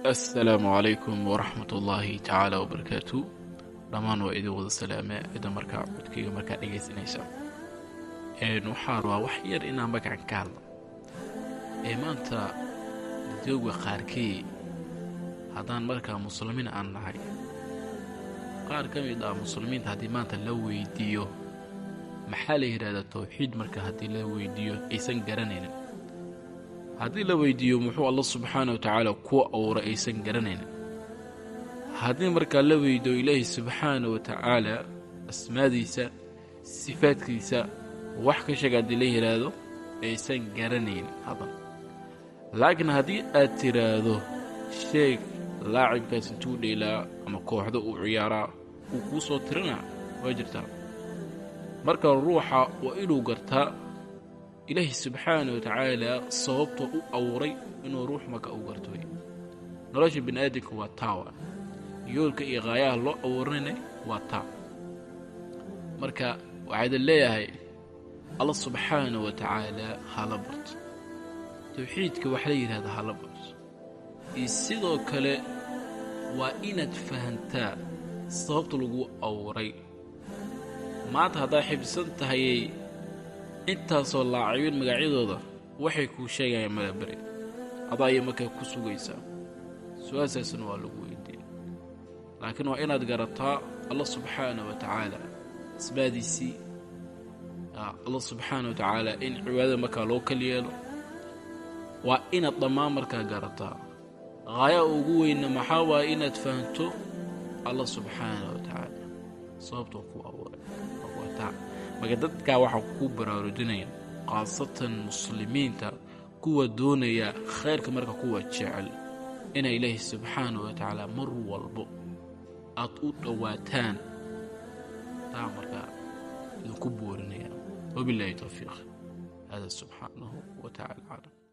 السلام عليكم ورحمة الله تعالى وبركاته. dhamaan waa idin wada salaame ida markaa codkayga markaa dhegaysanaysa waxaan waa wax yar inaan magacan ka hadlo maanta dadooga qaarkii haddaan markaa muslimiin aan nahay qaar ka mid ah muslimiinta haddii maanta la weydiiyo maxaa la yidhaahdaa tawxiid marka haddii la weydiiyo aysan garanaynin haddii la weydiiyo muxuu Allah subxaanahu wa tacaala ku awray aysan garanaynin haddii markaa la weydiiyo ilaahay subxaanahu wa tacaala asmaadiisa sifaadkiisa wax ka sheeg haddii la yidhaahdo aysan garanaynin hadan laakiin haddii aad tiraahdo sheeg laacibkaas intuu dheelaa ama kooxda uu ciyaaraa uu kuu soo tirinaa waa jirtaa marka ruuxa waa inuu gartaa ilaahay subxaanahu wa tacaala sababta u awray inuu ruux marka u garto nolosha bini'aadamka waa taawa yoolka iyo qaayaha loo abuurinayna waa taa marka waxaad leeyahay Allah subxaanahu wa tacaala hala barto tawxiidka waxa la yiraahdaa hala barto sidoo kale waa inaad fahantaa sababta lagu awray maanta haddaa xifsan tahay intaasoo laacibin magacyadooda waxay kuu sheegayaan magabari adaa iyo markaa ku sugaysaa su-aashaasna waa lagu weydiin laakiin waa inaad garataa Allah subxaanahu wa tacaala asbaadiisii Allah subxaanahu wa tacaala in cibaadada markaa loo kala yeelo waa inaad dhammaan markaa garataa qaaya ugu weyna maxaa waa inaad fahanto Allah subxaanahu wa tacaala sababta ku abuuray waa marka dadka waxa ku baraarujinaya qaasatan muslimiinta kuwa doonaya khayrka marka kuwa jecel in ilaahay subxaanahu wa tacaala mar walbo aad u dhawaataan taa marka idinku boorinaya wabillahi tawfiiq hada subxaanahu wa tacaala